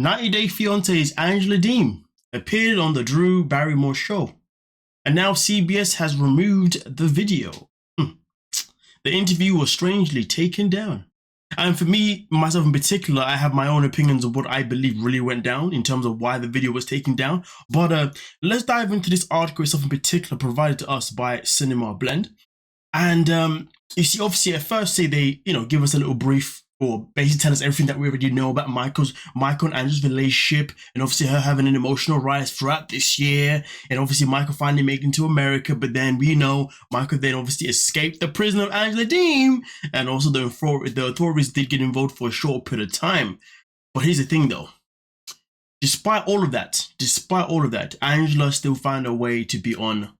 90 Day Fiancé's Angela Deem appeared on the Drew Barrymore show, and now CBS has removed the video. The interview was strangely taken down. And for me, myself in particular, I have my own opinions of what I believe really went down in terms of why the video was taken down. But let's dive into this article itself in particular, provided to us by Cinema Blend. And you see, obviously, at first, say they, give us a little brief or basically tell us everything that we already know about Michael and Angela's relationship, and obviously her having an emotional rise throughout this year, and obviously Michael finally making it to America. But then we know Michael then obviously escaped the prison of Angela Deem, and also the authorities did get involved for a short period of time. But here's the thing, though. Despite all of that, Angela still found a way to be on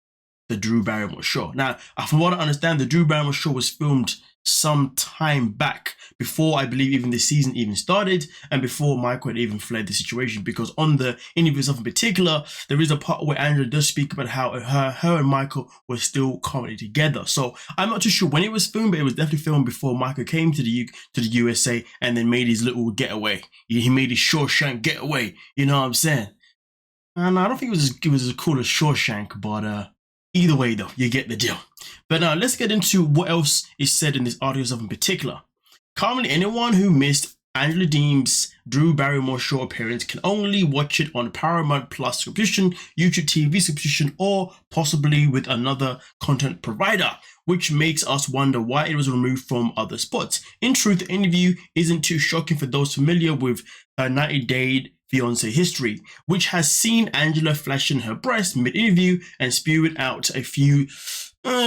the Drew Barrymore show. Now, from what I understand, the Drew Barrymore show was filmed some time back, before I believe even the season even started, and before Michael had even fled the situation, because on the interview itself in particular, there is a part where Angela does speak about how her and Michael were still currently together. So I'm not too sure when it was filmed, but it was definitely filmed before Michael came to the USA and then made his little getaway. He made his Shawshank getaway, you know what I'm saying? And I don't think it was as cool as Shawshank, but either way though, you get the deal. But now let's get into what else is said in this article itself in particular. Currently, anyone who missed Angela Deem's Drew Barrymore show appearance can only watch it on Paramount Plus subscription, YouTube TV subscription, or possibly with another content provider, which makes us wonder why it was removed from other spots. In truth, the interview isn't too shocking for those familiar with her 90-day fiancé history, which has seen Angela flashing her breast mid-interview and spewing out a few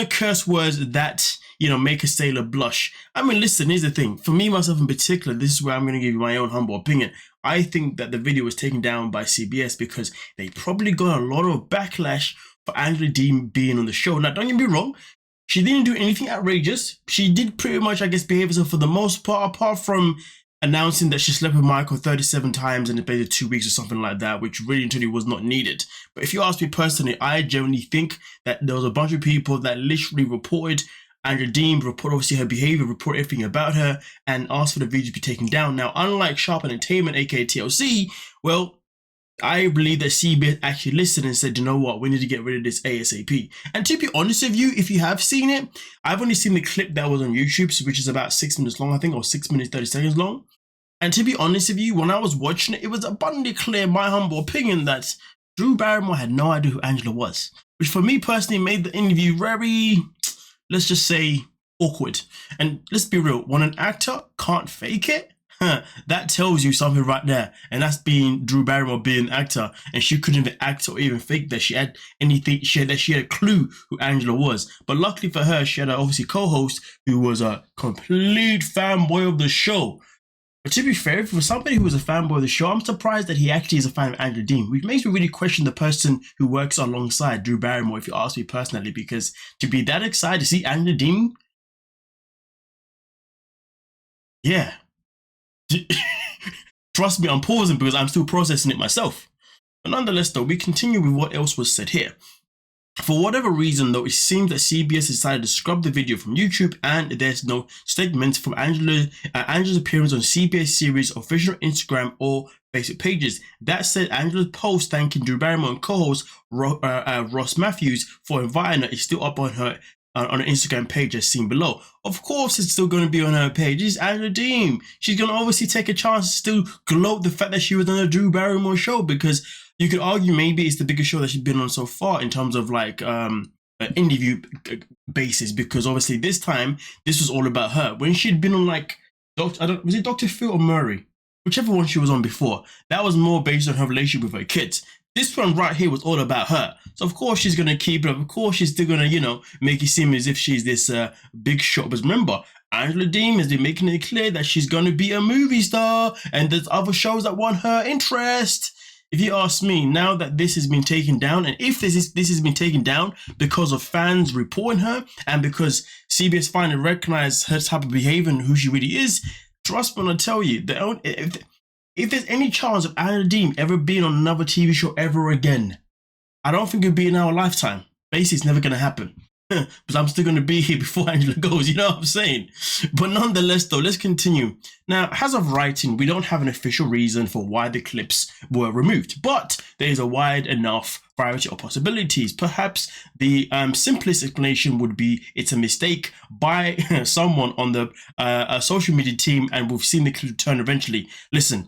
curse words that, make a sailor blush. I mean, listen, here's the thing. For me, myself in particular, this is where I'm going to give you my own humble opinion. I think that the video was taken down by CBS because they probably got a lot of backlash for Angela Deem being on the show. Now, don't get me wrong. She didn't do anything outrageous. She did pretty much, I guess, behave herself for the most part, apart from announcing that she slept with Michael 37 times in the space of 2 weeks or something like that, which really and truly was not needed. But if you ask me personally, I genuinely think that there was a bunch of people that literally reported Angela Deem, report obviously her behavior, report everything about her, and asked for the video to be taken down. Now, unlike Sharp Entertainment, aka TLC, well, I believe that CBS actually listened and said, you know what, we need to get rid of this ASAP. And to be honest with you, if you have seen it, I've only seen the clip that was on YouTube, which is about 6 minutes long, I think, or 6 minutes, 30 seconds long. And to be honest with you, when I was watching it, it was abundantly clear, my humble opinion, that Drew Barrymore had no idea who Angela was, which for me personally made the interview very, let's just say, awkward. And let's be real, when an actor can't fake it, that tells you something right there. And that's being Drew Barrymore being an actor, and she couldn't even act or even fake that she had anything, she had a clue who Angela was. But luckily for her, she had an obviously co-host who was a complete fanboy of the show. But to be fair, for somebody who was a fanboy of the show, I'm surprised that he actually is a fan of Angela Deem, which makes me really question the person who works alongside Drew Barrymore, if you ask me personally, because to be that excited to see Angela Deem, yeah. Trust me, I'm pausing because I'm still processing it myself. But nonetheless, though, we continue with what else was said here. For whatever reason, though, it seems that CBS decided to scrub the video from YouTube, and there's no statement from Angela's appearance on CBS series official Instagram or Facebook pages. That said, Angela's post thanking Drew Barrymore and co-host Ross Matthews for inviting her is still up on her Instagram page as seen below. Of course, it's still going to be on her page. It's Angela Deem. She's going to obviously take a chance to still gloat the fact that she was on a Drew Barrymore show, because you could argue maybe it's the biggest show that she's been on so far in terms of like interview basis, because obviously this time this was all about her. When she'd been on like was it Dr. Phil or Murray? Whichever one she was on before, that was more based on her relationship with her kids. This one right here was all about her. So of course she's going to keep it up. Of course she's still going to, make it seem as if she's this big shot. But remember, Angela Deem has been making it clear that she's going to be a movie star, and there's other shows that want her interest. If you ask me, now that this has been taken down, and if this has been taken down because of fans reporting her, and because CBS finally recognized her type of behavior and who she really is, trust me when I tell you, if there's any chance of Angela Deem ever being on another TV show ever again, I don't think it'll be in our lifetime. Basically, it's never going to happen. But I'm still going to be here before Angela goes, you know what I'm saying? But nonetheless, though, let's continue. Now, as of writing, we don't have an official reason for why the clips were removed, but there is a wide enough variety of possibilities. Perhaps the simplest explanation would be it's a mistake by someone on the social media team, and we've seen the clip turn eventually. Listen,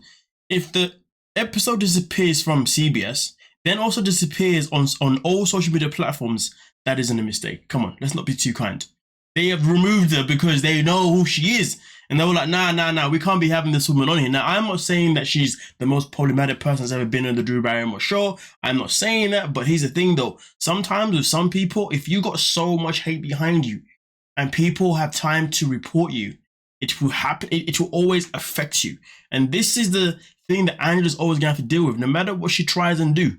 if the episode disappears from CBS, then also disappears on all social media platforms, that isn't a mistake. Come on, let's not be too kind. They have removed her because they know who she is. And they were like, nah, we can't be having this woman on here. Now, I'm not saying that she's the most problematic person that's ever been on the Drew Barrymore show. I'm not saying that, but here's the thing though. Sometimes with some people, if you got so much hate behind you and people have time to report you, it will happen. It will always affect you. And this is the thing that Angela's always going to have to deal with. No matter what she tries and do,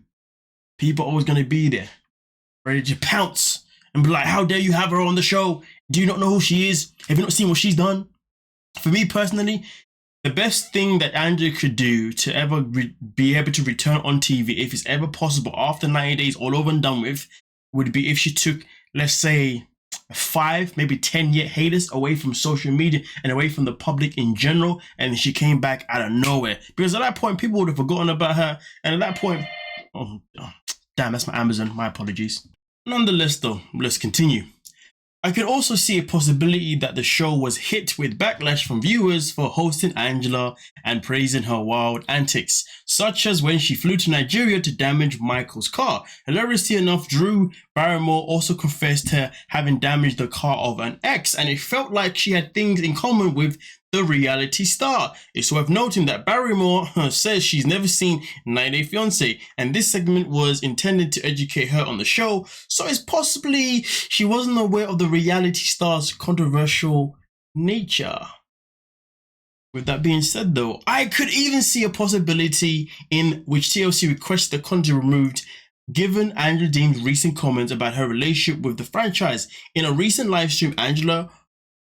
people are always going to be there, ready to pounce and be like, how dare you have her on the show? Do you not know who she is? Have you not seen what she's done? For me personally, the best thing that Angela could do to ever be able to return on TV, if it's ever possible, after 90 days all over and done with, would be if she took, let's say, 5, maybe 10-year hiatus away from social media and away from the public in general, and she came back out of nowhere. Because at that point, people would have forgotten about her, and at that point, oh damn, that's my Amazon, my apologies. Nonetheless though, let's continue. I could also see a possibility that the show was hit with backlash from viewers for hosting Angela and praising her wild antics, such as when she flew to Nigeria to damage Michael's car. Hilariously enough, Drew Barrymore also confessed to having damaged the car of an ex, and it felt like she had things in common with the reality star. It's worth noting that Barrymore says she's never seen 90 Day Fiancé, and this segment was intended to educate her on the show, so it's possibly she wasn't aware of the reality star's controversial nature. With that being said though, I could even see a possibility in which TLC requests the content removed given Angela Dean's recent comments about her relationship with the franchise. In a recent live stream, Angela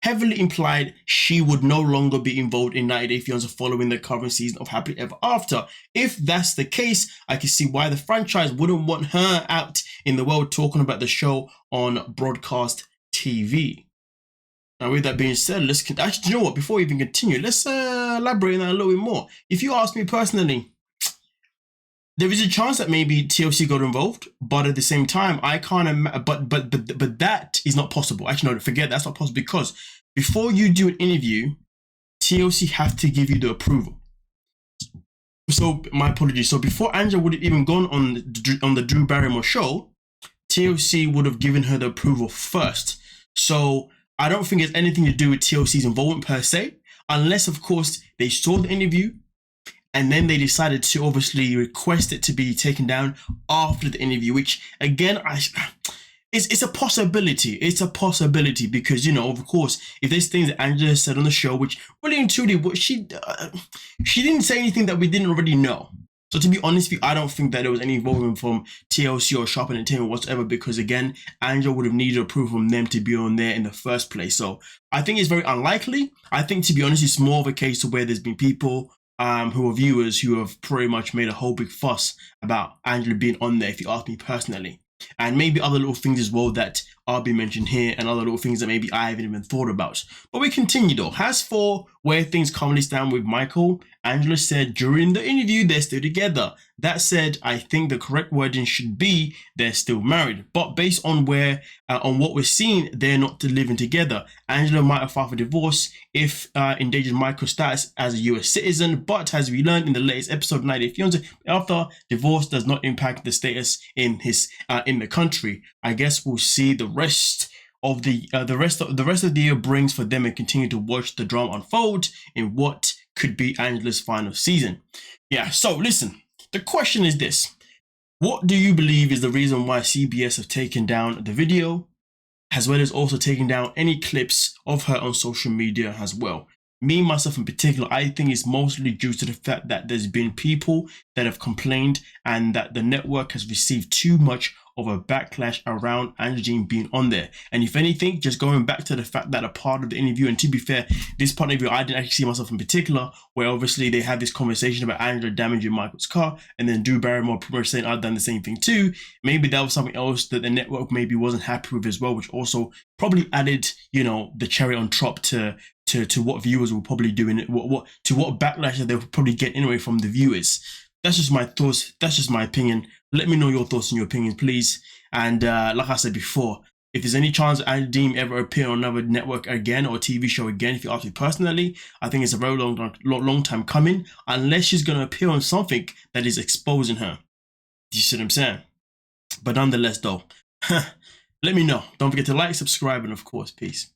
heavily implied she would no longer be involved in 90 Day Fiancé following the current season of Happily Ever After. If that's the case, I can see why the franchise wouldn't want her out in the world talking about the show on broadcast TV. Now, with that being said, actually, you know what? Before we even continue, let's elaborate on that a little bit more. If you ask me personally, there is a chance that maybe TLC got involved, but at the same time, I can't. But that is not possible. Actually, no, forget that's not possible, because before you do an interview, TLC have to give you the approval. So my apologies. So before Angela would have even gone on the Drew Barrymore show, TLC would have given her the approval first. So I don't think it's anything to do with TLC's involvement per se, unless of course they saw the interview and then they decided to obviously request it to be taken down after the interview, which again, it's a possibility. It's a possibility because, you know, of course, if there's things that Angela said on the show, which really and truly, she didn't say anything that we didn't already know. So to be honest with you, I don't think that there was any involvement from TLC or Sharp Entertainment whatsoever, because again, Angela would have needed approval from them to be on there in the first place. So I think it's very unlikely. I think, to be honest, it's more of a case of where there's been people who are viewers who have pretty much made a whole big fuss about Angela being on there, if you ask me personally. And maybe other little things as well that are being mentioned here, and other little things that maybe I haven't even thought about. But we continue though. As for where things currently stand with Michael, Angela said during the interview they're still together. That said, I think the correct wording should be they're still married. But based on on what we're seeing, they're not living together. Angela might have filed for divorce if endangered Michael's status as a US citizen. But as we learned in the latest episode of 90 Day Fiancé, after divorce does not impact the status in the country. I guess we'll see the rest of the rest of the year brings for them, and continue to watch the drama unfold in what could be Angela's final season. Yeah, so listen, the question is this: what do you believe is the reason why CBS have taken down the video, as well as also taking down any clips of her on social media as well? Me, myself in particular, I think it's mostly due to the fact that there's been people that have complained and that the network has received too much of a backlash around Angela Deem being on there. And if anything, just going back to the fact that a part of the interview, and to be fair, this part of the interview, I didn't actually see myself in particular, where obviously they had this conversation about Angela damaging Michael's car, and then Drew Barrymore pretty much saying, I've done the same thing too. Maybe that was something else that the network maybe wasn't happy with as well, which also probably added, you know, the cherry on top to what viewers will probably do, and what backlash that they'll probably get anyway from the viewers. That's just my thoughts. That's just my opinion. Let me know your thoughts and your opinions, please. And like I said before, if there's any chance Angela Deem ever appear on another network again or TV show again, if you ask me personally, I think it's a very long time coming, unless she's going to appear on something that is exposing her. Do you see what I'm saying? But nonetheless, though, let me know. Don't forget to like, subscribe, and of course, peace.